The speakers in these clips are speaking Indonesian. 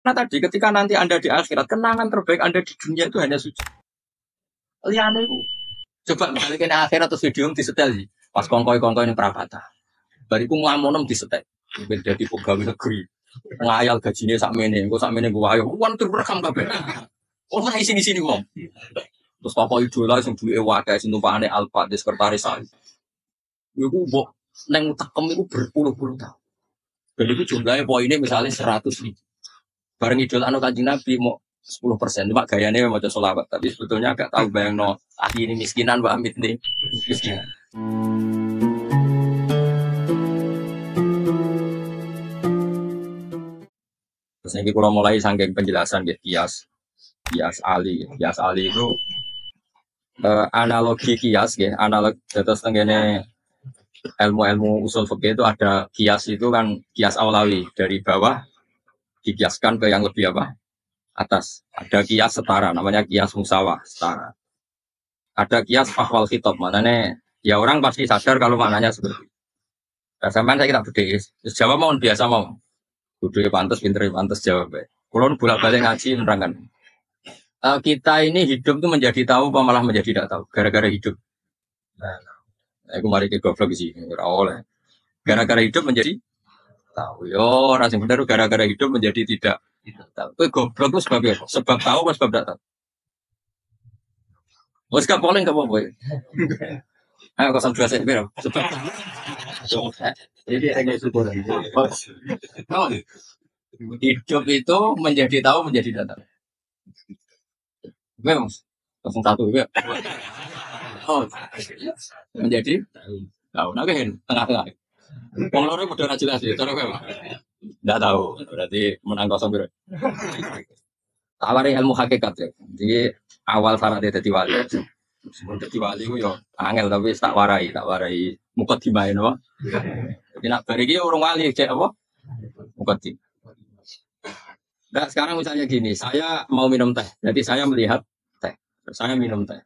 Nah tadi ketika nanti Anda di akhirat, kenangan terbaik Anda di dunia itu hanya sujud. Liane itu. Coba misalnya kena akhirat atau video disetel sih. Pas kongkoi ini perapatan. Bariku ngelamunem disetel. Beda di pegawai negeri. Ngayal gajinya sakmene, engko sakmene gua ayo. Wan terekam kabeh. Oh, nah sini wong. Terus tokoh idola sing duwe wae sing tumpakane Alfa di sekretaris saya. Iku mbok neng tekem iku berpuluh-puluh tahun. Dan itu jumlahnya poinnya misalnya 100.000. Bareng idola anu Kanjeng Nabi mau 10%. Cuma gayanya mau sholawat, tapi sebetulnya agak tahu bayang no ahli ini miskinan Mbak Amit nih. Miskinan. Terus ini kalau mulai saking penjelasan ya kias Ali itu analogi kias ya, analog terus tenggene ilmu usul fikih itu ada kias itu kan kias aulawi dari bawah dikiaskan ke yang lebih apa atas. Ada kias setara namanya kias musawah setara. Ada kias ahwal khitab maknanya ya orang pasti sadar kalau maknanya seperti itu. Nah, sampai saya kira bedanya jawab mau biasa mau budaya pantas pinter pantas jawab ya. Kalau bolak-balik ngaji menerangkan kita ini hidup itu menjadi tahu apa malah menjadi tidak tahu gara-gara hidup. Nah, aku mari ke goblok sih oleh gara-gara hidup menjadi tahu. Yo, rasa benar gara-gara hidup menjadi tidak tahu. Kowe goblok itu sebabnya apa? Sebab tahu apa sebab tidak tahu? Wes gak polling gak apa-apa. Ayo 02 saya bilang sebab tahu. Jadi hanya syukur. Hidup itu menjadi tahu menjadi tidak tahu. Memang 01 ya. Oh, menjadi tahu. Nah, kan tengah-tengah. Wong loro udah ora jelas ya, cara kowe. Enggak tahu. Berarti menang 0 piro. Tawari ilmu hakikat ya. Jadi awal syaratnya dadi wali. Sebelum dadi wali ku yo angel tapi tak warai mukadimah no. Jadi nak bari iki urung wali cek apa? Mukadimah. Nah, sekarang misalnya gini, saya mau minum teh. Jadi saya melihat teh. Saya minum teh.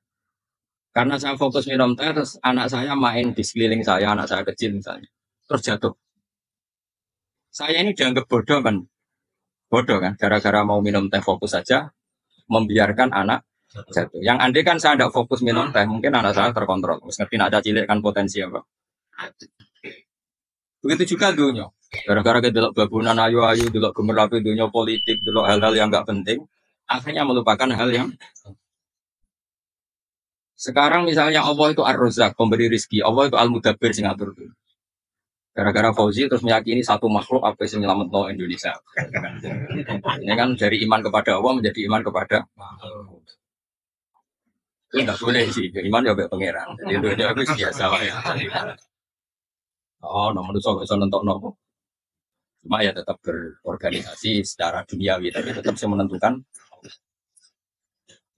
Karena saya fokus minum teh, terus anak saya main di sekeliling saya, anak saya kecil misalnya. Terus jatuh. Saya ini dianggap bodoh kan? Bodoh kan? Gara-gara mau minum teh fokus saja, membiarkan anak jatuh. Yang andai kan saya tidak fokus minum teh, mungkin anak saya terkontrol. Terus ngerti ada cilik kan potensi apa? Begitu juga dunia. Gara-gara kita delok babunan ayu-ayu, delok gemerlap dunia politik, delok hal-hal yang nggak penting, akhirnya melupakan hal yang sekarang misalnya Allah itu Ar-Razzaq, pemberi rizki, Allah itu Al-Mudabbir sing ngatur. Gara-gara Fauzi terus meyakini satu makhluk apa yang menyelamatkan Indonesia. Ini kan dari iman kepada Allah menjadi iman kepada makhluk. Itu nggak boleh sih, iman ya kayak pangeran. Jadi itu biasa ya. Oh, nomor itu bisa nonton nopo. Cuma ya tetap berorganisasi secara duniawi, tapi tetap bisa menentukan.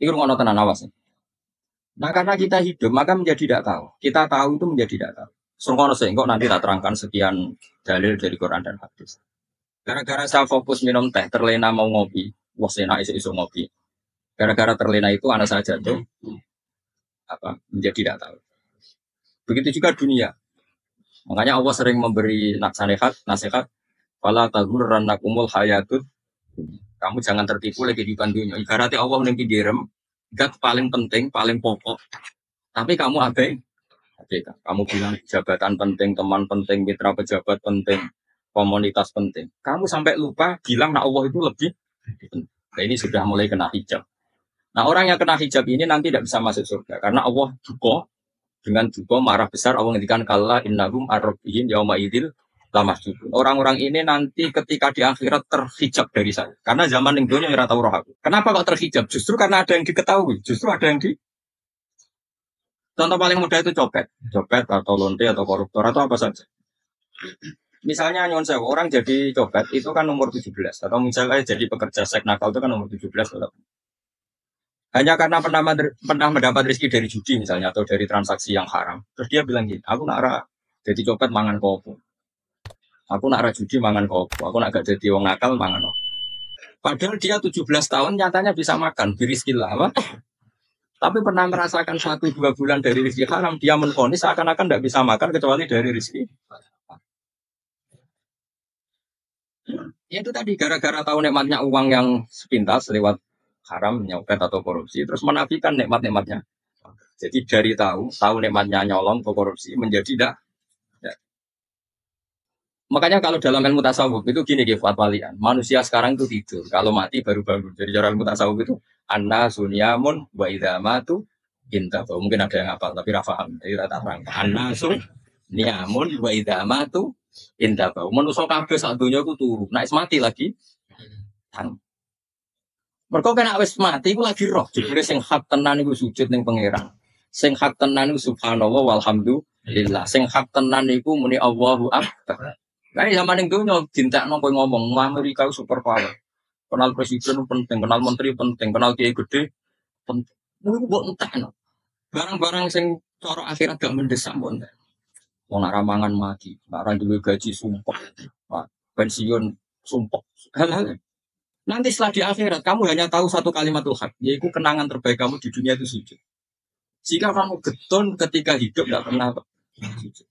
Ini rumah tenan awas. Nah karena kita hidup, maka menjadi tidak tahu. Kita tahu itu menjadi tidak tahu. Sungkono kok nanti tak terangkan sekian dalil dari Quran dan hadis. Gara-gara saya fokus minum teh, terlena mau ngopi, wah enak isu ngopi. Gara-gara terlena itu anak saya jatuh, menjadi tidak tahu. Begitu juga dunia. Makanya Allah sering memberi nasihat, fala taghurrannakumul hayatud. Kamu jangan tertipu lagi di dunia. Ibaratnya Allah menengki direm, zat paling penting, paling pokok. Tapi kamu abai. Kamu bilang jabatan penting, teman penting, mitra pejabat penting, komunitas penting. Kamu sampai lupa bilang nah Allah itu lebih. Nah, ini sudah mulai kena hijab. Nah orang yang kena hijab ini nanti tidak bisa masuk surga karena Allah duka dengan duka marah besar. Allah ngendikan kalla innahum ar-rabbihim yauma idzil lamasjudun. Orang-orang ini nanti ketika di akhirat terhijab dari saya. Karena zaman yang dunia ora tau roh aku. Kenapa kok terhijab? Justru karena ada yang diketahui. Justru ada yang Contoh paling mudah itu copet atau lonte atau koruptor atau apa saja. Misalnya nyon sewu orang jadi copet itu kan umur 17 atau misalnya jadi pekerja seks nakal itu kan umur 17 atau hanya karena pernah mendapat rezeki dari judi misalnya atau dari transaksi yang haram. Terus dia bilang gini, aku nak jadi copet mangan kopo. Aku nak judi mangan kopo. Aku nak gak jadi wong nakal mangan kopo. Padahal dia 17 tahun nyatanya bisa makan, biriskillah apa? Tapi pernah merasakan 1-2 bulan dari rezeki haram, dia menvonis seakan-akan tidak bisa makan kecuali dari rezeki. Ya itu tadi gara-gara tahu nikmatnya uang yang sepintas lewat haram, nyopet atau korupsi, terus menafikan nikmat-nikmatnya. Jadi dari tahu nikmatnya nyolong atau korupsi menjadi tidak. Makanya kalau dalam ilmu tasawuf itu gini Gifat Walian, manusia sekarang itu tidur, kalau mati baru bangun. Jadi cara ilmu tasawuf itu anna sunyamun wa idza matu inta. Mungkin ada yang hafal tapi rafaham. Jadi rata orang. Anna sunyamun wa idza matu inta. Manusia kabeh sak donya iku turu. Nek mati lagi tang. Mergo kena wis mati iku lagi roh. Jebule sing hak tenan iku sujud ning pangeran. Sing hak tenan iku subhanallah walhamdulillah. Sing hak tenan iku muni Allahu akbar. Nah, zaman yang dulu dintekno kowe ngomong, Amerika super power. Kenal presiden penting, kenal menteri penting, kenal kiai gede penting. Niku mbok entekno. Barang-barang sing cara akhirat gak mendesak mbok entek. Wong nak ramangan mati, nak ra duwe gaji sumpah. Pensiun sumpah. Hal-hal. Nanti setelah di akhirat kamu hanya tahu satu kalimatul haq, yaitu kenangan terbaik kamu di dunia itu sujud. Jika kamu getun ketika hidup tidak pernah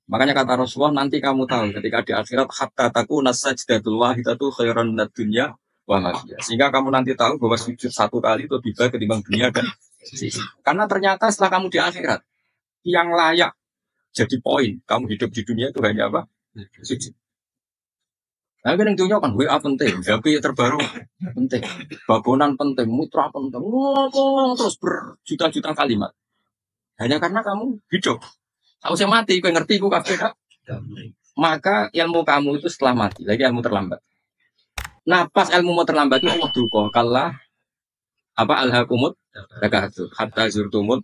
makanya kata Rasulullah nanti kamu tahu ketika di akhirat hatta takuna sajdatul wahidatu khairan minad dunya wa ma fiha. Sehingga kamu nanti tahu bahwa sujud satu kali itu lebih baik ketimbang dunia dan sisi. Karena ternyata setelah kamu di akhirat yang layak jadi poin kamu hidup di dunia itu hanya apa? Sujud. Nah, kan yang dunia kan WA penting, HP terbaru penting, bangunan penting, mutra penting, ngomong terus berjuta-juta kalimat. Hanya karena kamu hidup. Aku saya mati, kau ngerti, kau kabeh tak? Maka ilmu kamu itu setelah mati, lagi ilmu terlambat. Nah, pas ilmu mau terlambat itu Allah duka, kalah apa alhaqumut takatu hatta zurtumut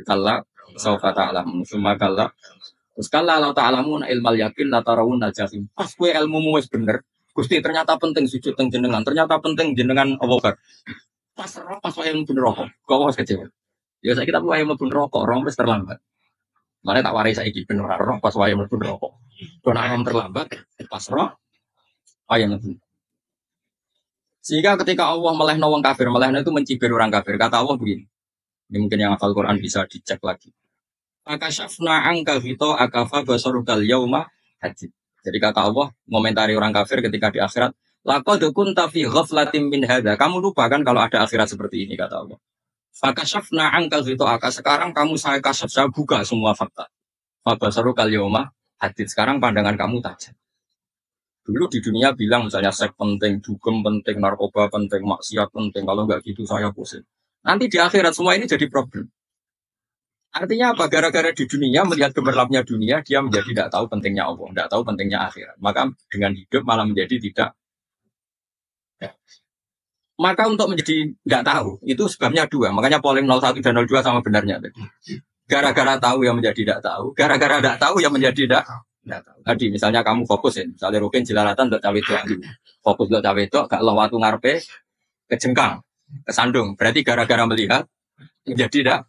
kalla saufa ta'lamun summa kalla terus kalla la ta'lamun ilmal yakin la tarawun al-jahim. Pas kowe ilmumu wis bener, Gusti ternyata penting sujud teng jenengan, ternyata penting jenengan apa pas wae mlebu neraka. Kok wis kecewa. Ya saiki tak wae mlebu neraka, wis terlambat. Mana tak waris saiki ben ora roh pas wae mlebu neraka. Don ayam terlambat pas roh ayam mlebu. Sehingga ketika Allah melehno wong kafir, melehno itu mencibir orang kafir. Kata Allah begini. Ini mungkin yang hafal Quran bisa dicek lagi. Akasyafna angka fito akafa basarukal yauma hadid. Jadi kata Allah ngomentari orang kafir ketika di akhirat, laqad kunta fi ghaflatin min hadza. Kamu lupa kan kalau ada akhirat seperti ini kata Allah. Akasyafna angka fito aka sekarang kamu saya kasaf, saya buka semua fakta. Basarukal yauma hadid. Sekarang pandangan kamu tajam. Dulu di dunia bilang misalnya seks penting, dugem penting, narkoba penting, maksiat penting. Kalau nggak gitu saya pusing. Nanti di akhirat semua ini jadi problem. Artinya apa? Gara-gara di dunia melihat gemerlapnya dunia, dia menjadi tidak tahu pentingnya Allah, tidak tahu pentingnya akhirat. Maka dengan hidup malah menjadi tidak. Ya. Maka untuk menjadi tidak tahu itu sebabnya dua. Makanya polling 01 dan 02 sama benarnya. Gara-gara tahu yang menjadi tidak tahu, gara-gara tidak tahu yang menjadi tidak. Tadi misalnya kamu fokus ya, misalnya Rukin jelalatan untuk cawe itu, fokus untuk cawe itu, gak lo waktu ngarepe kejengkang, kesandung. Berarti gara-gara melihat menjadi tidak.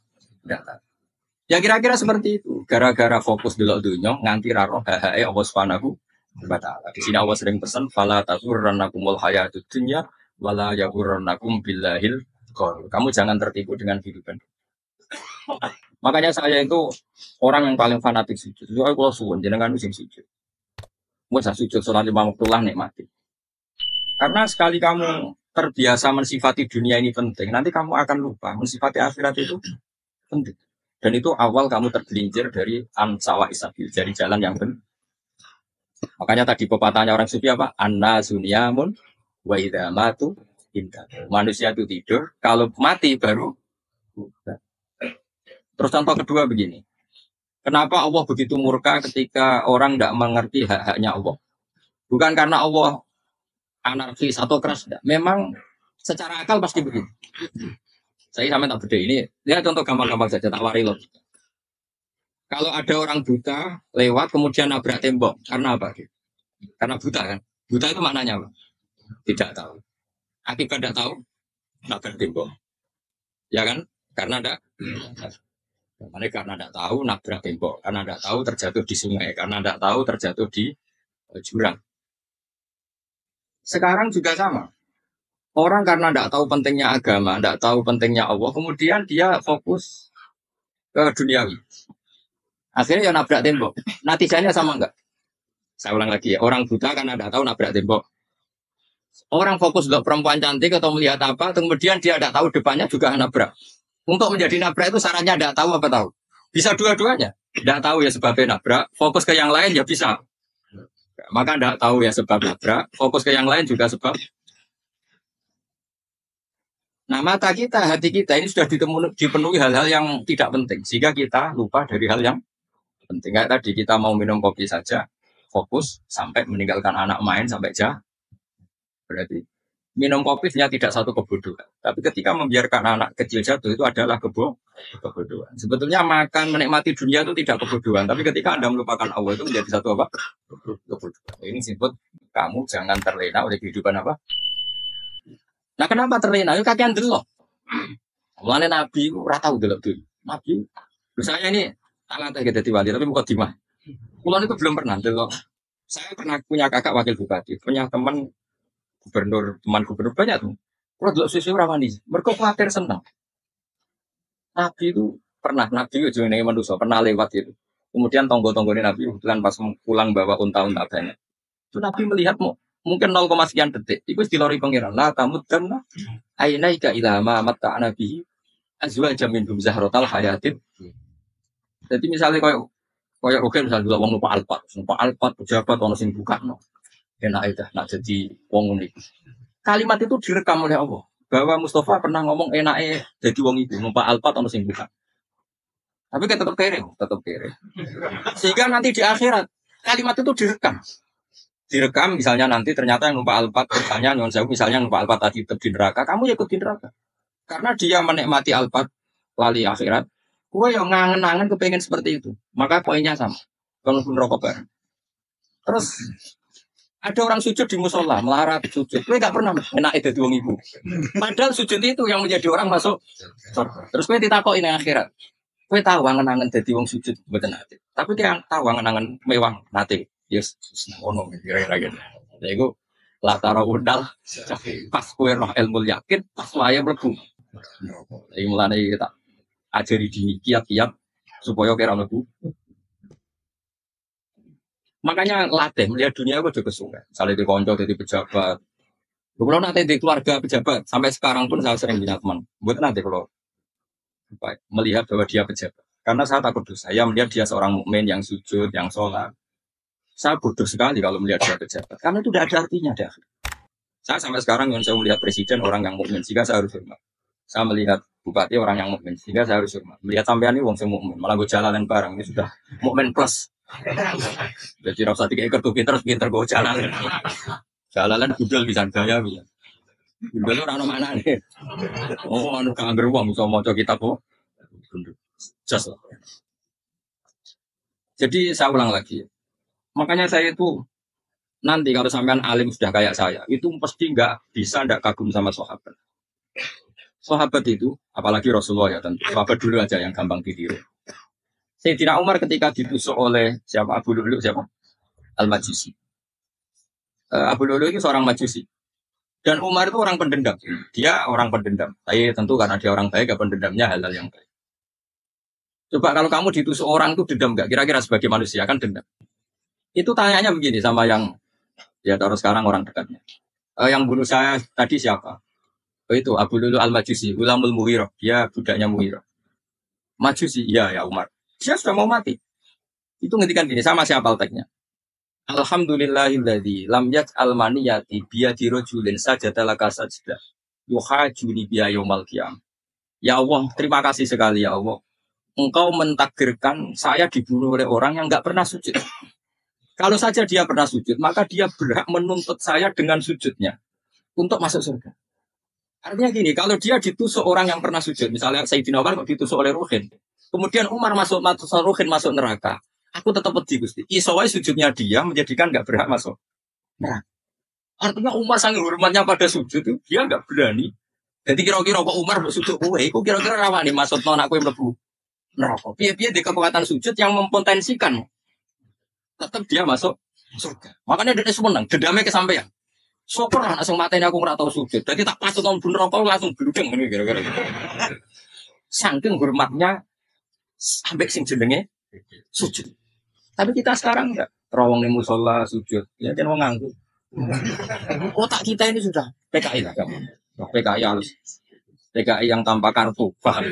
Ya kira-kira seperti itu. Gara-gara fokus dulu dunia, nganti raro hahae Allah Subhanahu wa Ta'ala. Di sini Allah sering pesan, fala tasurrannakumul hayatud dunya, wala yaghurrannakum billahil ghurur. Kamu jangan tertipu dengan kehidupan. Makanya saya itu orang yang paling fanatik sujud. Itu kalau suwun jenengan sing sujud. Masa sujud salat 5 waktu lah nikmati. Karena sekali kamu terbiasa mensifati dunia ini penting, nanti kamu akan lupa mensifati akhirat itu penting. Dan itu awal kamu tergelincir dari ansawa isabil, dari jalan yang benar. Makanya tadi pepatahnya orang sufi apa? Anna sunyamun wa idza matu inta. Manusia itu tidur, kalau mati baru. Terus contoh kedua begini. Kenapa Allah begitu murka ketika orang tidak mengerti hak-haknya Allah? Bukan karena Allah anarkis atau keras. Tidak. Memang secara akal pasti begitu. Saya sampai tak beda ini. Lihat contoh gampang-gampang saja, tak wari loh. Kalau ada orang buta lewat kemudian nabrak tembok. Karena apa? Karena buta kan. Buta itu maknanya apa? Tidak tahu. Akibat tidak tahu, nabrak tembok. Ya kan? Karena tidak. Karena tidak tahu nabrak tembok, karena tidak tahu terjatuh di sungai, karena tidak tahu terjatuh di jurang. Sekarang juga sama. Orang karena tidak tahu pentingnya agama, tidak tahu pentingnya Allah, kemudian dia fokus ke duniawi. Akhirnya ya nabrak tembok. Natijanya sama enggak? Saya ulang lagi ya. Orang buta karena tidak tahu nabrak tembok. Orang fokus untuk perempuan cantik atau melihat apa, kemudian dia tidak tahu depannya juga nabrak. Untuk menjadi nabrak itu syaratnya tidak tahu apa tahu. Bisa dua-duanya. Tidak tahu ya sebabnya nabrak, fokus ke yang lain ya bisa. Maka tidak tahu ya sebab nabrak, fokus ke yang lain juga sebab. Nah mata kita, hati kita ini sudah dipenuhi hal-hal yang tidak penting. Sehingga kita lupa dari hal yang penting. Kayak tadi kita mau minum kopi saja, fokus sampai meninggalkan anak main sampai jah. Berarti minum kopi ternyata tidak satu kebodohan. Tapi ketika membiarkan anak kecil jatuh itu adalah kebodohan. Sebetulnya makan menikmati dunia itu tidak kebodohan. Tapi ketika Anda melupakan Allah itu menjadi satu apa? Kebodohan. Ini disebut kamu jangan terlena oleh kehidupan apa? Nah kenapa terlena? Itu kakean delok. Mulane Nabi ora tau delok dulu. Nabi, saya ini tangan tak jadi wali tapi bukan dimah. Kulon itu belum pernah delok. Saya pernah punya kakak wakil bupati, punya teman gubernur banyak tuh. Kalau dulu susu rawani, mereka khawatir senang. Nabi itu pernah, Nabi itu juga manusia pernah lewat itu. Kemudian tonggo-tonggonya Nabi kebetulan pas pulang bawa unta-unta banyak. Itu Nabi melihat mungkin 0, sekian detik. Itu dilori pengiran. Lah kamu kan ainaika ilama mata Nabi azwa jamin bum zahrotal hayatin. Jadi misalnya kayak oke misalnya dulu wong lupa alpat pejabat ono sing buka no. Enak itu, nak jadi wong unik. Kalimat itu direkam oleh Allah. Bahwa Mustafa pernah ngomong enaknya jadi wong itu, numpak alpat atau sing bukan. Tapi kan tetap kere. Sehingga nanti di akhirat kalimat itu direkam. Direkam misalnya nanti ternyata yang numpak alpat, misalnya numpak alpat tadi tetap di neraka, kamu ya ikut di neraka. Karena dia menikmati alpat lali akhirat, gue yang ngangen-ngangen kepengen seperti itu. Maka poinnya sama. Kalau pun rokok bareng. Terus ada orang sujud di musola, melarat sujud. Gue gak pernah enak itu wong ibu. Padahal sujud itu yang menjadi orang masuk surga. Terus gue ditakokin yang akhirat. Gue tahu angen-angen jadi wong sujud mboten nate. Tapi dia tahu angen-angen mewah nate. Yes, ono kira-kira gitu. Lha iku latara undal pas kowe roh ilmu yakin pas wae mlebu. Iki mulane kita ajari dini kiat-kiat supaya kira mlebu. Makanya latih melihat dunia itu juga sungai. Misalnya di konco, di pejabat. Kalau nanti di keluarga pejabat, sampai sekarang pun saya sering punya teman. Buat nanti kalau melihat bahwa dia pejabat. Karena saya takut dosa. Saya melihat dia seorang mukmin yang sujud, yang sholat. Saya bodoh sekali kalau melihat dia pejabat. Karena itu tidak ada artinya. Saya sampai sekarang yang saya melihat presiden orang yang mukmin, sehingga saya harus hormat. Saya melihat bupati orang yang mukmin, sehingga saya harus hormat. Melihat sampean ini wong sing mukmin, malah gue jalanan bareng ini sudah mukmin plus. Jadi rasa tiga ekor tuh pinter gue jalan. Jalanan budal bisa gaya bisa. Budal orang mana nih? Oh, anu kang beruang bisa mau kita kok. Just lah. Jadi saya ulang lagi. Makanya saya itu nanti kalau sampean alim sudah kayak saya, itu pasti nggak kagum sama sahabat. Sahabat itu, apalagi Rasulullah ya tentu. Sahabat dulu aja yang gampang ditiru. Sayyidina Umar ketika ditusuk oleh siapa Abu Lu'lu siapa Al-Majusi. Abu Lu'lu itu seorang Majusi. Dan Umar itu orang pendendam. Dia orang pendendam. Tapi tentu karena dia orang baik, pendendamnya hal-hal yang baik. Coba kalau kamu ditusuk orang itu dendam nggak? Kira-kira sebagai manusia kan dendam. Itu tanyanya begini sama yang ya taruh sekarang orang dekatnya. Yang bunuh saya tadi siapa? Itu Abu Lu'lu Al-Majusi, Ulamul Mughirah. Dia budaknya Mughirah. Majusi, ya Umar. Dia sudah mau mati. Itu ngetikan gini, sama siapa teksnya. Alhamdulillahilladzi lam yaj'al maniyati biyadi rajulin sajadalaka sajdah. Yuhajuni biya yaumal qiyam. Ya Allah, terima kasih sekali ya Allah. Engkau mentakdirkan saya dibunuh oleh orang yang enggak pernah sujud. Kalau saja dia pernah sujud, maka dia berhak menuntut saya dengan sujudnya untuk masuk surga. Artinya gini, kalau dia ditusuk orang yang pernah sujud, misalnya Sayyidina Umar ditusuk oleh Ruhin, kemudian Umar masuk Ruhin masuk neraka, aku tetap pedih Gusti. Isowai sujudnya dia menjadikan nggak berhak masuk neraka. Artinya Umar sangat hormatnya pada sujud itu, dia nggak berani. Jadi kira-kira kok Umar sujud, aku kira-kira rawan nih masuk non aku yang mlebu neraka. Piye-piye di kekuatan sujud yang mempotensikan tetap dia masuk surga. Makanya dia senang, dendamnya kesampaian. Syukur lah langsung matanya aku nggak tahu sujud. Jadi tak pas tahun bener rokok langsung bludeng ini kira-kira. Saking hormatnya sampai sing jenenge sujud. Tapi kita sekarang enggak rawong ning musala sujud. Ya kan wong nganggu. Otak kita ini sudah PKI lah kamu. PKI halus. PKI yang tanpa kartu. Paham?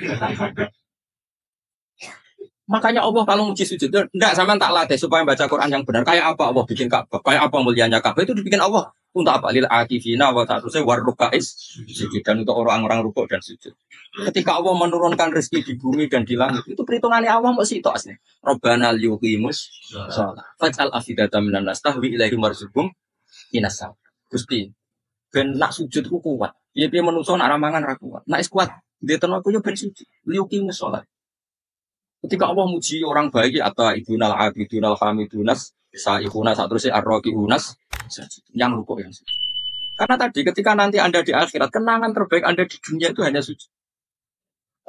Makanya Allah kalau muji sujud, enggak sama tak latih supaya baca Quran yang benar. Kayak apa Allah bikin Ka'bah? Kayak apa mulianya Ka'bah itu dibikin Allah untuk apa? Lil akifina wa ta'tusai warrukais sujud dan untuk orang-orang rukuk dan sujud. Ketika Allah menurunkan rezeki di bumi dan di langit, itu perhitungannya Allah masih itu asli. Rabbana liyuqimus shalah. Faj'al afidatan minan nas tahwi ilaihim warzuqhum inasam. Gusti, ben nak sujud ku kuat. Piye-piye menungso nak ramangan ra kuat. Nak is kuat, dia tenaga yo ben sujud. Liyuqimus shalah. Ketika Allah muji orang baik atau ibunal abidunal hamidunas saihuna satrusnya arroqiunas yang rukuk yang sujud. Karena tadi ketika nanti Anda di akhirat kenangan terbaik Anda di dunia itu hanya sujud.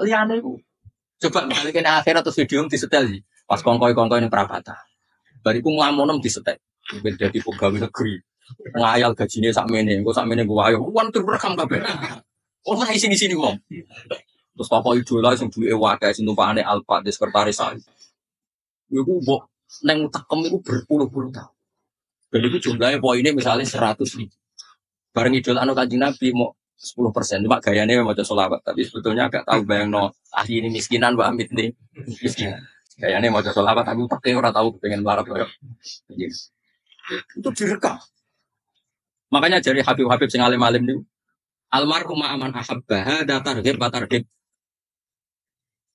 Liane itu coba balikin akhirat terus video disetel pas kongkoi ini perapatan. Bariku ngelamonem disetel. Beda di pegawai negeri. Ngayal gajinya sakmene, engko sakmene gua ayo. Wan terekam kabeh. Oh nah sini wong. Terus tokoh idola sing duwe wadah sing tumpakane Alfa di sekretaris saya. Iku mbok neng tekem iku berpuluh-puluh tahun. Dan itu jumlahnya poinnya misalnya 100 ribu. Bareng idola anu Kanjeng Nabi mau 10%. Cuma gayanya maca sholawat, tapi sebetulnya agak tahu bayangno ahli ini miskinan Mbak Amit nih. Miskinan. Gayanya maca sholawat tapi pakai ora tahu pengen melarat koyo. Itu direkam. Makanya dari Habib-habib sing alim-alim niku almarhum aman ahabba hada targhib wa targhib.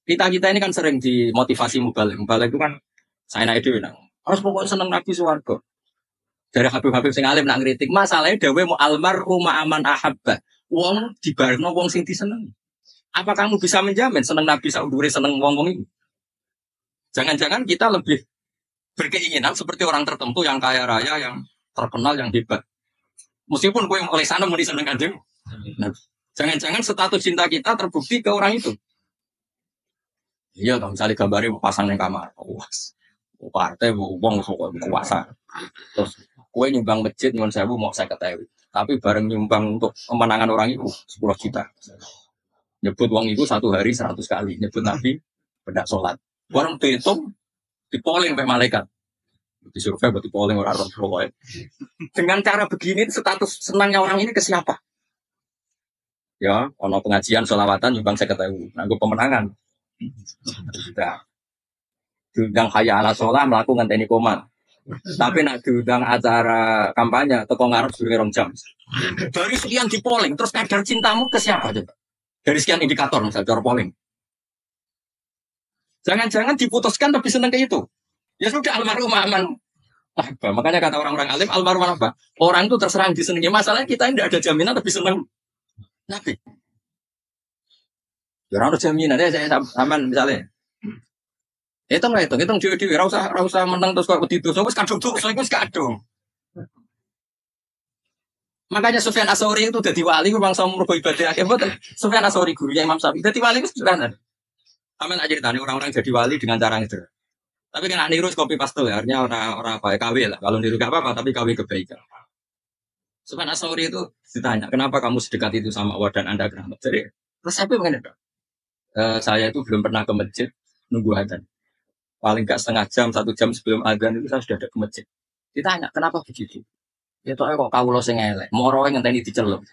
Kita ini kan sering dimotivasi mubalik. Mubalik itu kan saya naik dhewe nang. Harus pokoknya seneng Nabi swarga. Dari Habib-habib sing alim nak ngritik, masalahnya dhewe mu almarhum aman ahabba. Wong dibarengno wong sing disenengi. Apa kamu bisa menjamin seneng Nabi saudure seneng wong-wong ini? Jangan-jangan kita lebih berkeinginan seperti orang tertentu yang kaya raya, yang terkenal, yang hebat. Meskipun gue yang oleh sana mau diseneng Kanjeng. Nah, jangan-jangan status cinta kita terbukti ke orang itu. Iya, kalau misalnya gambarnya pasang yang kamar, puas. Partai, uang, kuasa. Terus, kue nyumbang masjid, nyumbang sewu, mau saya ketahui. Tapi bareng nyumbang untuk pemenangan orang itu, 10 juta. Nyebut uang itu 1 hari 100 kali. Nyebut Nabi, benda sholat. Orang dihitung, dipoling sampai malaikat. Disurvei, buat dipoling orang-orang pokoknya. Dengan cara begini, status senangnya orang ini ke siapa? Ya, ono pengajian, sholawatan, nyumbang saya ketahui. Nanggup pemenangan. Sudah diundang kaya ala sholat melakukan teknik komat, tapi nak diundang acara kampanye toko ngarep sudah 2 jam. Dari sekian di polling, terus kadar cintamu ke siapa coba? Dari sekian indikator misalnya cara polling, jangan-jangan diputuskan lebih senang ke itu. Ya sudah almarhum aman. Makanya kata orang-orang alim almarhum apa? Orang itu terserah disenangi. Masalahnya kita ini tidak ada jaminan lebih senang Nabi. Ya orang jaminan ya saya aman misalnya. Hitung dewi-dewi, rasa menang terus kok begitu. So wis kadung tuh, so wis kadung. Makanya Sufyan Ats-Tsauri itu dadi wali bangsa mergo ibadah akeh mboten. Sufyan Ats-Tsauri gurunya Imam Syafi'i dadi wali itu sederhana. Aman aja ditanya orang-orang jadi wali dengan cara itu. Tapi kan niru copy paste ya, artinya orang apa ya KW lah. Kalau niru gak apa-apa, tapi KW kebaikan. Sufyan Ats-Tsauri itu ditanya, kenapa kamu sedekat itu sama Allah dan Anda kenapa? Jadi resepnya mengenai saya itu belum pernah ke masjid nunggu adzan. Paling gak setengah jam, 1 jam sebelum adzan itu saya sudah ada ke masjid. Ditanya, kenapa begitu? Ya toh kok kawula sing elek, moro ngenteni diceluk.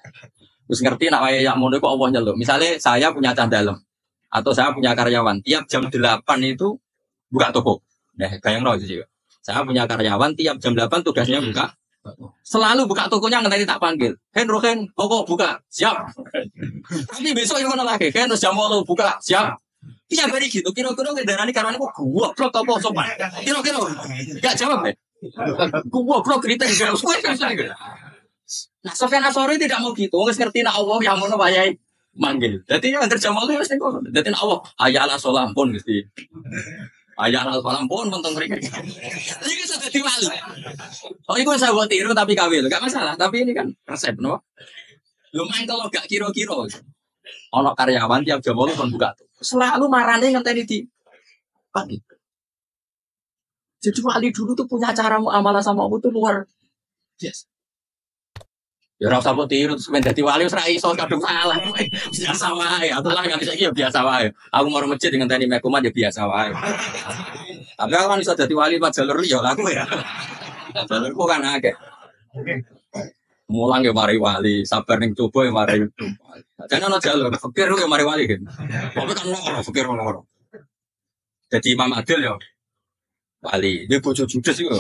Terus ngerti nak wayahe yak ngono kok Allah nyeluk. Misalnya saya punya cah dalem atau saya punya karyawan, tiap jam 8 itu buka toko. Nah, bayangno itu juga. Saya punya karyawan tiap jam 8 tugasnya buka. Selalu buka tokonya ngenteni tak panggil. Rohen, toko buka. Siap. Tapi besok ngono lagi, terus jam 8 buka. Siap. Iya bari gitu, kira-kira kendaraan karwane kok gua blok apa sopan. Kira-kira enggak jawab deh. Gua blok cerita enggak usah. Nah, Sufyan Ats-Tsauri tidak mau gitu. Wis ngerti nek Allah yang ngono wayahe manggil. Dadi yang antar jamal wis ning kono. Dadi Allah ayala salam pun Gusti. Ayala salam pun menteng mriki. Iki sudah dadi wali. Oh, iku saya buat tiru tapi kawil, enggak masalah. Tapi ini kan resep, no. Lumayan kalau enggak kira-kira. Ono karyawan tiap jam 8 pun buka tuh. Selalu marane ngenteni di pagi. Jadi wali dulu tuh punya cara muamalah sama Allah tuh luar biasa. Ya ora usah tiru terus men dadi wali wis ra iso kadung salah. Biasa wae. Atulah kan iki ya biasa wae. Aku mau masjid ngenteni mekumat ya biasa wae. Tapi kan iso dadi wali pas jalur liya aku ya. Jalurku kan akeh. Mulang ya mari wali, sabar ning coba ya mari wali. Jangan ana jalur, fikir ya mari wali kan. Tapi kan loro, fikir loro. Jadi Imam Adil ya wali, dia bojo judes iku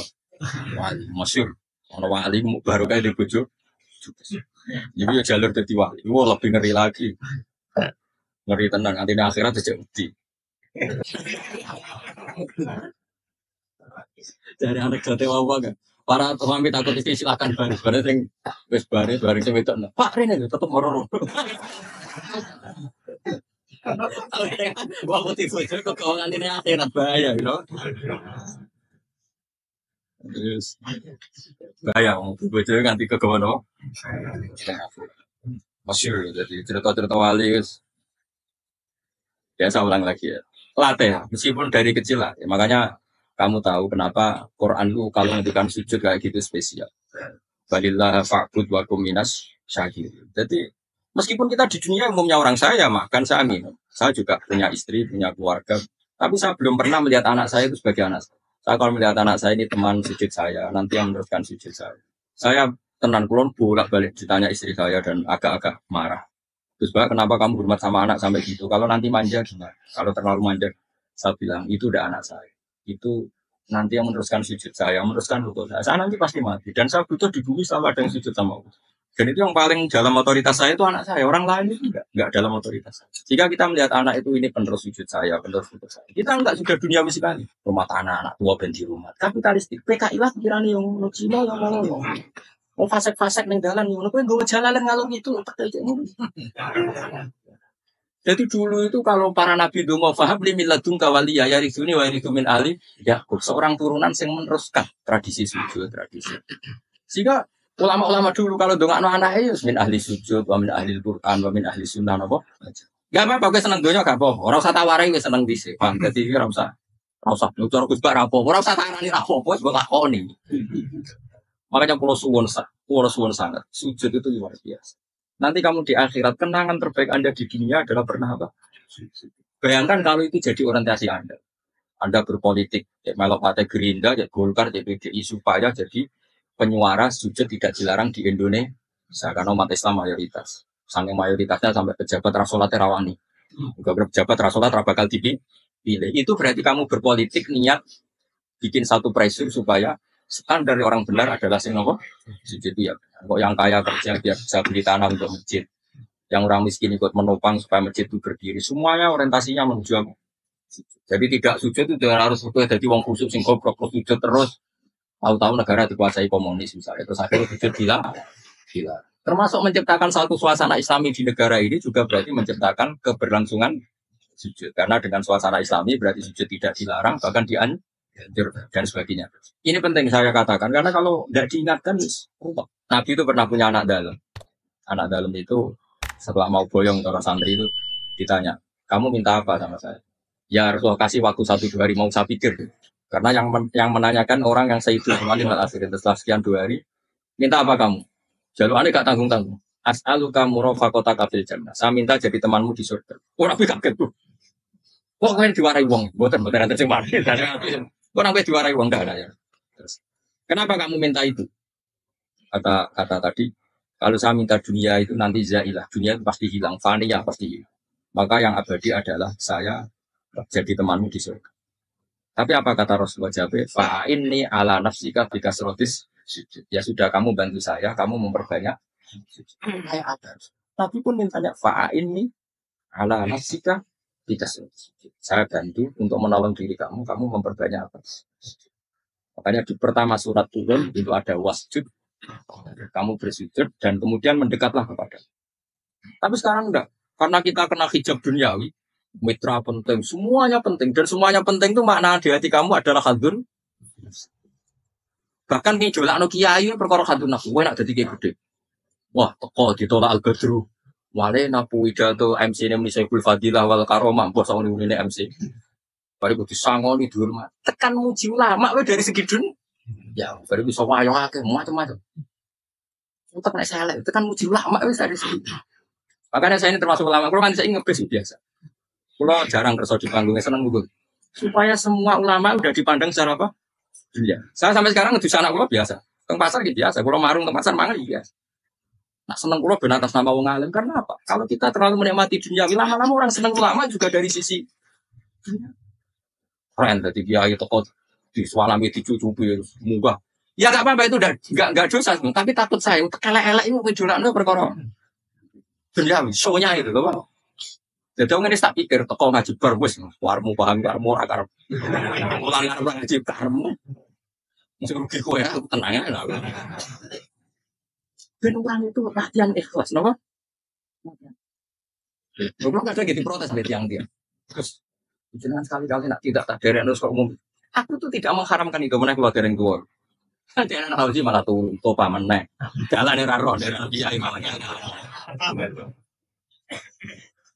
wali, masyhur. Ana wali baru kae dia bojo judes. Jadi ya jalur dadi wali. Wah, lebih ngeri lagi. Ngeri tenang, nanti di akhirat aja bukti. Dari anak jate apa kan? Para suami takut istri silakan baris sing wis baris sing wedok. Pak Rene tetep moro. Wah, putih bojo kok keuangan ini akhirat bahaya, you know. Terus bahaya mau bojo nganti kegawa no. Masyhur jadi cerita-cerita wali guys. Ya saya ulang lagi ya. Latih meskipun dari kecil lah. Ya, makanya kamu tahu kenapa Quran itu kalau ngendikan sujud kayak gitu spesial. Balillah fa'bud wa kum minas syakir. Jadi meskipun kita di dunia umumnya orang saya makan, saya minum. Saya juga punya istri, punya keluarga. Tapi saya belum pernah melihat anak saya itu sebagai anak saya. Saya kalau melihat anak saya ini teman sujud saya, nanti yang meneruskan sujud saya. Saya tenan kulon bolak-balik ditanya istri saya dan agak-agak marah. Terus Pak, kenapa kamu hormat sama anak sampai gitu? Kalau nanti manja gimana? Kalau terlalu manja, saya bilang itu udah anak saya. Itu nanti yang meneruskan sujud saya, meneruskan rukun saya. Saya nanti pasti mati. Dan saya butuh di bumi selalu ada yang sujud sama aku. Dan itu yang paling dalam otoritas saya itu anak saya. Orang lain itu enggak dalam otoritas saya. Jika kita melihat anak itu ini penerus sujud saya, penerus sujud saya. Kita enggak sudah duniawi sekali. Rumah tanah, anak tua ben di rumah. Kapitalistik. PKI lah pikiran yang Cina yang mau. Mau fasek-fasek ning dalan ngono kuwi nggo jalan ngalung itu tak kayak ngono. Jadi dulu itu kalau para nabi donga faham li miladun kawali ya yarisuni wa yarisu min ali Yakub, seorang turunan yang meneruskan tradisi sujud, tradisi. Sehingga ulama-ulama dulu kalau dongakno anake min ahli sujud, wa min ahli Quran, wa min ahli sunnah napa. Gak apa-apa kowe seneng donya gak apa. Ora usah tawarai wis seneng dhisik. Paham dadi ora usah. Ora usah nutur Gus Bak apa. Ora usah tarani apa wis mbok lakoni. Makanya pulau suwon sangat sujud itu luar biasa. Nanti kamu di akhirat kenangan terbaik Anda di dunia adalah pernah apa? Bayangkan kalau itu jadi orientasi Anda. Anda berpolitik, ya melok partai Gerindra, ya Golkar, ya PDI supaya jadi penyuara sujud tidak dilarang di Indonesia karena umat Islam mayoritas. Saking mayoritasnya sampai pejabat rasolat rawani. Juga pejabat rasolat bakal dipilih. Itu berarti kamu berpolitik niat bikin satu pressure supaya standar dari orang benar adalah sing nopo sujud ya. Kok yang kaya kerja biar bisa beli tanah untuk masjid. Yang orang miskin ikut menopang supaya masjid itu berdiri. Semuanya orientasinya menuju apa? Jadi tidak sujud itu harus sesuai jadi wong khusus sing goblok sujud terus tahu-tahu negara dikuasai komunis misalnya. Terus akhirnya sujud gila. Termasuk menciptakan satu suasana Islami di negara ini juga berarti menciptakan keberlangsungan sujud. Karena dengan suasana Islami berarti sujud tidak dilarang bahkan dan sebagainya. Ini penting saya katakan karena kalau tidak diingatkan, Nabi itu pernah punya anak dalam. Anak dalam itu setelah mau boyong orang santri itu ditanya, kamu minta apa sama saya? Ya Rasulullah kasih waktu 1-2 hari mau saya pikir. Karena yang menanyakan orang yang saya itu kemarin setelah sekian 2 hari, minta apa kamu? Jaluannya gak tanggung-tanggung. As'aluka murafaqataka fil jannah. Saya minta jadi temanmu di surga. Orang kaget tuh. Kok kalian diwarai wong? Boten nanti sing mari. Kok sampai diwarai uang dah ya. Terus, kenapa kamu minta itu? Kata tadi, kalau saya minta dunia itu nanti zailah, dunia itu pasti hilang, fani ya pasti hilang. Maka yang abadi adalah saya jadi temanmu di surga. Tapi apa kata Rasulullah Jabir? Fa inni ala nafsika bikasrotis sujud. Ya sudah kamu bantu saya, kamu memperbanyak sujud. Kayak ada. Tapi pun mintanya fa inni ala nafsika saya bantu untuk menolong diri kamu memperbanyak apa? Makanya di pertama surat turun itu ada wasjud, kamu bersujud dan kemudian mendekatlah kepada. Tapi sekarang enggak, karena kita kena hijab duniawi, mitra penting, semuanya penting dan semuanya penting itu makna di hati kamu adalah hadun. Bahkan nih jolak kiai perkara hadun nafsu, gue nak jadi kayak gede. Wah, toko ditolak al-badru. Wale napu pidato MC ini Misaibul Fadilah wal Karomah bos awal ini MC. Baru butuh sangoni dihormat. Tekan muji ulama we dari segi dunia. Ya, baru bisa wayo akeh macam-macam. Untuk nek saya tekan muji ulama we dari segi. Makanya saya ini termasuk ulama. Kalau kan saya ngebes biasa. Kalau jarang kerja di panggungnya seneng gue. Supaya semua ulama udah dipandang secara apa? Dunia. Saya sampai sekarang di sana gue biasa. Teng pasar gitu biasa. Kalau marung teng pasar mangan biasa. Nak seneng kula ben atas nama wong alim karena apa? Kalau kita terlalu menikmati dunia, lama-lama orang seneng ulama juga dari sisi dunia. Keren tadi kiai toko di sualami dicucupi munggah. Ya enggak apa-apa itu udah enggak dosa, tapi takut saya elek-elek itu kejurakno perkara dunia show-nya itu loh. Jadi orang ini tak pikir toko ngaji bar wis warmu paham karmu ora karep. Mulang arep ngaji karmu. Mesti rugi kowe ya tenang ya. Ben orang itu latihan ikhlas, napa? Goblok kadang gitu protes bet yang dia. Terus jangan sekali-kali nak tidak tak derek terus kok umum. Aku tuh tidak mengharamkan itu menaik keluar dereng tua. Derek tahu sih malah tuh topa meneh. Jalan ora roh derek kiai malah.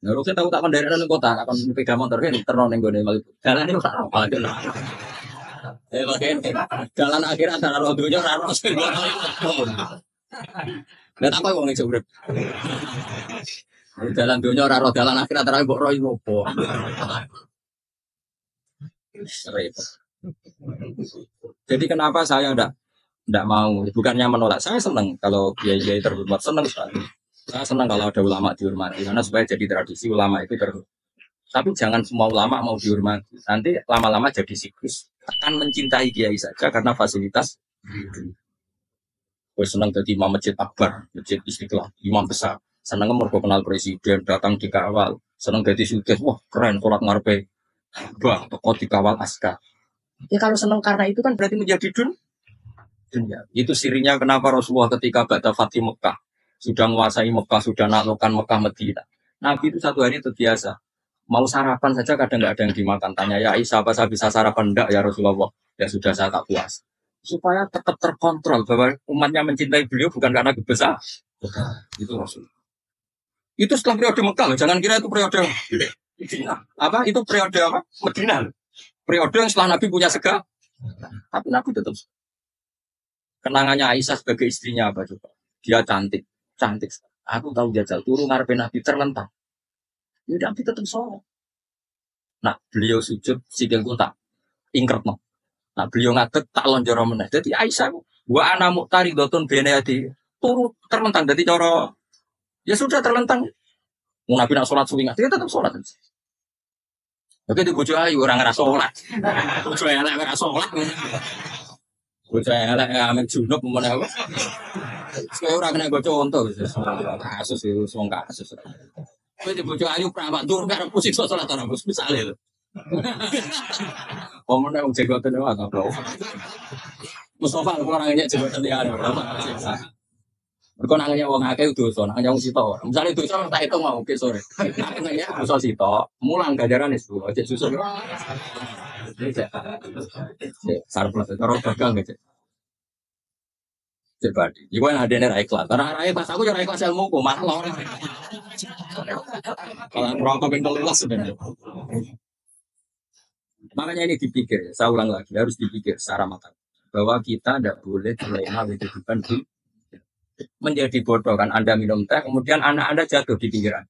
Nah, Rukin tahu tak mendarat nang kota, akan sepeda motor kan terno ning gone malah. Jalan itu ora apa aja. Jalan akhir antara roh dunya ora roh. Lah tak kowe wong iso urip. Jalan dunia ora roh dalan akhir antara mbok roh iku opo. Jadi kenapa saya ndak mau? Bukannya menolak. Saya senang kalau kiai-kiai terhormat, senang sekali. Saya senang kalau ada ulama dihormati karena supaya jadi tradisi ulama itu terhormat. Tapi jangan semua ulama mau dihormati. Nanti lama-lama jadi siklus. Akan mencintai kiai saja karena fasilitas. Gue senang jadi imam masjid akbar, masjid Istiqlal, imam besar. Senang mergo kenal presiden, datang dikawal. Senang jadi sugih, wah keren sholat ngarepe. Bah, toko dikawal askar. Ya kalau senang karena itu kan berarti menjadi dunia. Itu sirinya kenapa Rasulullah ketika ba'da Fatih Mekah sudah menguasai Mekah, sudah naklukkan Mekah Madinah. Nabi itu satu hari itu biasa. Mau sarapan saja kadang nggak ada yang dimakan. Tanya ya Aisyah apa saya bisa sarapan? Enggak ya Rasulullah. Ya sudah saya tak puas. Supaya tetap terkontrol bahwa umatnya mencintai beliau bukan karena besar. Itu Rasul. Itu setelah periode Mekah, jangan kira itu periode Medina. Apa? Itu periode apa? Medina. Periode yang setelah Nabi punya segala. Tapi Nabi tetap. Kenangannya Aisyah sebagai istrinya apa coba? Dia cantik. Aku tahu jajal turun ngarepin Nabi terlentang. Ya Nabi tetap sholat. Nah, beliau sujud sikilku tak ingkret no. Nah, beliau ngadeg tak lonjor meneh. Jadi Aisyah wa ana muqtaridotun bene adi turu terlentang dadi cara ya sudah terlentang. Mau Nabi nak sholat suwi dia tetap sholat. Oke di bojo ayu orang ngerasa sholat. Bojo elek ngerasa sholat. Bojo elek amin junub meneh apa? Saya orang kena bojo contoh kasus itu wong kasus. Kowe di bojo ayu pramat dur karo pusing sholat ora bos misale lho. Omone wong jegoten wae apa. Mustafa orangnya jegoten dia ada. Mereka nanya wong akeh dosa, nanya wong sitok. Misale dosa tak hitung mau ke sore. Nanya dosa sitok, mulang ganjaran itu, aja susah. Sarplas terus gagal gitu. Coba di. Iku yang ada nek ikhlas. Karena ikhlas aku ora ikhlas ilmuku, malah ora. Kalau rokok ping 13 sebenarnya. Makanya ini dipikir, saya ulang lagi, harus dipikir secara matang. Bahwa kita tidak boleh terlena kehidupan di menjadi bodoh kan Anda minum teh kemudian anak Anda jatuh di pinggiran.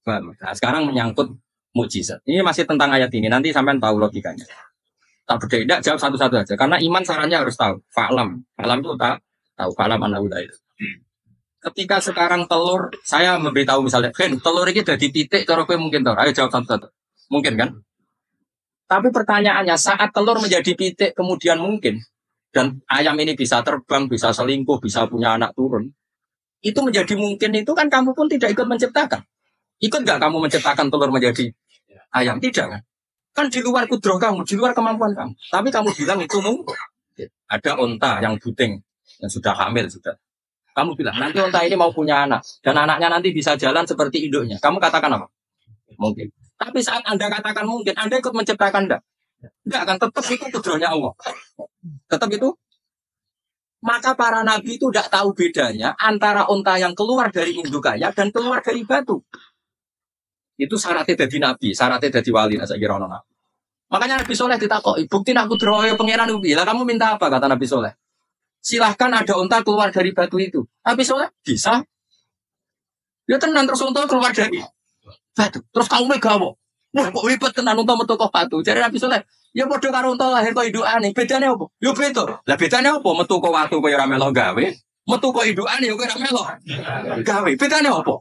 Nah, sekarang menyangkut mukjizat. Ini masih tentang ayat ini. Nanti sampean tahu logikanya. Tak berbeda jawab satu-satu aja. Karena iman sarannya harus tahu. Fa'lam. Fa'lam itu tak tahu. Fa'lam anahulah itu. Ketika sekarang telur, saya memberitahu misalnya, telur ini udah di titik, cara kowe mungkin tahu. Ayo jawab satu-satu. Mungkin kan? Tapi pertanyaannya, saat telur menjadi pitik kemudian mungkin, dan ayam ini bisa terbang, bisa selingkuh, bisa punya anak turun, itu menjadi mungkin itu kan kamu pun tidak ikut menciptakan. Ikut nggak kamu menciptakan telur menjadi ayam? Tidak kan? Kan di luar kudroh kamu, di luar kemampuan kamu. Tapi kamu bilang itu mungkin. Ada onta yang buting, yang sudah hamil, sudah. Kamu bilang, nanti onta ini mau punya anak, dan anaknya nanti bisa jalan seperti induknya. Kamu katakan apa? Mungkin. Tapi saat Anda katakan mungkin, Anda ikut menciptakan enggak? Enggak akan tetap itu kudrohnya Allah. Tetap itu. Maka para nabi itu tidak tahu bedanya antara unta yang keluar dari induknya dan keluar dari batu. Itu syaratnya jadi nabi, syaratnya jadi wali. Saya kira orang nabi. Makanya Nabi Soleh ditakoi, bukti nak kudrohnya pengiran ubi. Lah kamu minta apa kata Nabi Soleh? Silahkan ada unta keluar dari batu itu. Nabi Soleh bisa. Ya tenang terus unta keluar dari batu. Terus kamu megawo. Wah, kok ribet tenan unta metu kok batu. Jadi Nabi Saleh, ya padha karo unta lahir kok indukane. Bedane opo? Yo beda. Lah bedane opo? Metu kok watu kaya ora melo gawe. Metu kok indukane yo kira melok. Gawe bedane apa?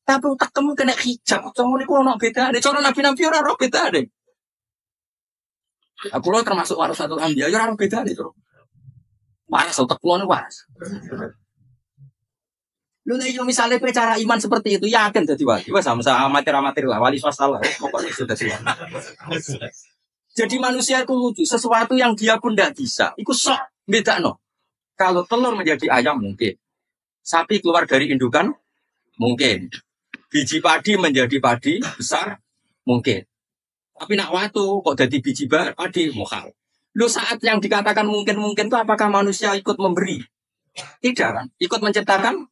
Tapi utak kamu kena hijab, cuma niku ono bedane. Cara nabi-nabi ora ono bedane. Aku lo termasuk warasatul anbiya, ya ora ono bedane, Cuk. Waras utak kulo waras. Lu nek yo misale cara iman seperti itu yakin dadi wali. Wes sama amatir-amatir lah, wali swasta lah. Pokoknya sudah siap. Jadi manusia itu lucu, sesuatu yang dia pun tidak bisa. Iku sok bedano. Kalau telur menjadi ayam mungkin. Sapi keluar dari indukan mungkin. Biji padi menjadi padi besar mungkin. Tapi nak watu kok jadi biji padi mukhal. Lu saat yang dikatakan mungkin-mungkin itu apakah manusia ikut memberi? Tidak kan? Ikut menciptakan?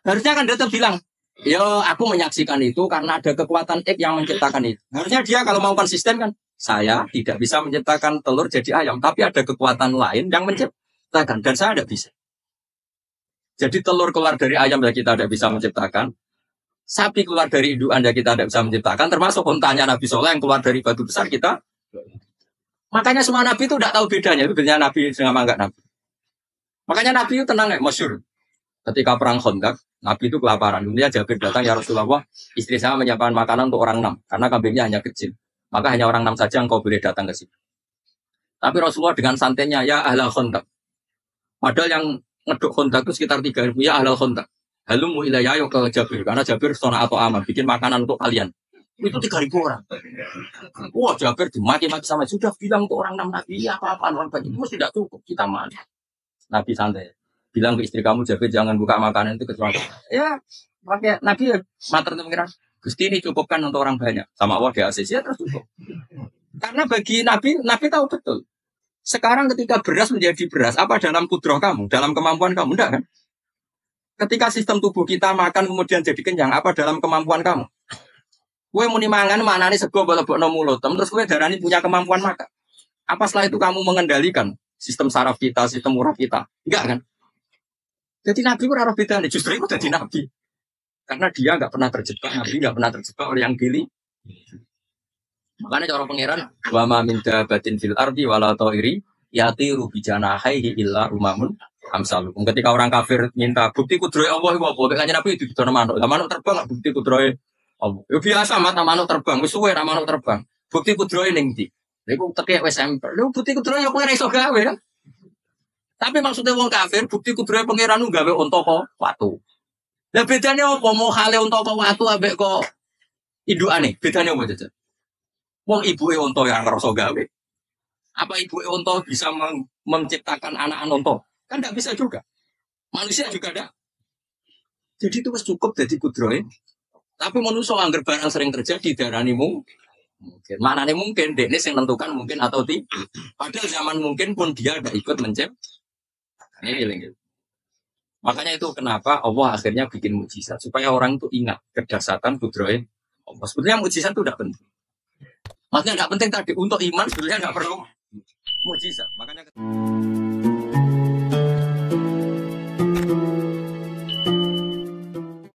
Harusnya kan dia bilang, yo aku menyaksikan itu karena ada kekuatan X yang menciptakan itu. Harusnya dia kalau mau konsisten kan, saya tidak bisa menciptakan telur jadi ayam, tapi ada kekuatan lain yang menciptakan dan saya tidak bisa. Jadi telur keluar dari ayam ya kita tidak bisa menciptakan. Sapi keluar dari induk Anda kita tidak bisa menciptakan, termasuk untanya Nabi Soleh yang keluar dari batu besar kita. Makanya semua Nabi itu tidak tahu bedanya, itu bedanya Nabi sama enggak Nabi. Makanya Nabi itu tenang ya, masyhur. Ketika perang Khandaq, Nabi itu kelaparan. Kemudian Jabir datang, ya Rasulullah, istri saya menyiapkan makanan untuk orang 6, karena kambingnya hanya kecil. Maka hanya orang 6 saja yang kau boleh datang ke sini. Tapi Rasulullah dengan santainya, ya ahlal Khandaq. Padahal yang ngeduk Khandaq itu sekitar 3.000, ya ahlal Khandaq. Halumu ilayya ke Jabir, karena Jabir sona atau aman, bikin makanan untuk kalian. Itu 3.000 orang. Wah, Jabir dimaki-maki sama, sudah bilang untuk orang 6 Nabi, ya apa-apaan orang banyak, itu tidak cukup, kita mana. Nabi santai, bilang ke istri kamu, Jabir jangan buka makanan itu kecuali. Ya, pakai Nabi ya, mater itu mengira, Gusti ini cukupkan untuk orang banyak. Sama Allah di ACC ya terus cukup. Karena bagi Nabi, Nabi tahu betul. Sekarang ketika beras menjadi beras, apa dalam kudroh kamu, dalam kemampuan kamu, enggak kan? Ketika sistem tubuh kita makan kemudian jadi kenyang, apa dalam kemampuan kamu? Kue muni mangan manane sego bolak-balik mulut, terus kue darani punya kemampuan makan. Apa setelah itu kamu mengendalikan sistem saraf kita, sistem urap kita? Enggak kan? Jadi Nabi itu rara beda nih, justru itu jadi Nabi. Karena dia enggak pernah terjebak, Nabi enggak pernah terjebak oleh yang gili. Makanya cara pangeran, wa ma min dabatin fil ardi wala ta'iri yatiru bijanahaihi illa umamun amsalukum. Ketika orang kafir minta bukti kudrohe Allah iku apa? Kanjeng Nabi didono manuk. Lah manuk terbang bukti kudrohe Allah. Ya biasa mata manuk terbang, wis suwe ra manuk terbang. Bukti kudrohe ning ndi? Lha iku tekek wis empel. Lha bukti kudrohe ya kowe ra iso gawe kan. Tapi maksudnya wong kafir bukti kudrohe pangeran gawe unta kok watu. Lah bedane apa mau hale unta kok watu ambek kok indukane? Bedane apa jajan? Wong ibuke unta yang ngerasa gawe. Apa ibuke unta bisa menciptakan anak unta? Kan tidak bisa juga. Manusia juga ada. Jadi itu cukup jadi kudroin. Tapi manusia anggar barang sering terjadi darani mungkin. Mana nih mungkin? Dekne yang menentukan mungkin atau tidak. Padahal zaman mungkin pun dia ada ikut menciptakan. Ini. Makanya itu kenapa Allah akhirnya bikin mujizat. Supaya orang itu ingat kedasatan kudroin. Sebetulnya mujizat itu tidak penting. Maksudnya tidak penting tadi. Untuk iman sebetulnya tidak perlu mujizat. Makanya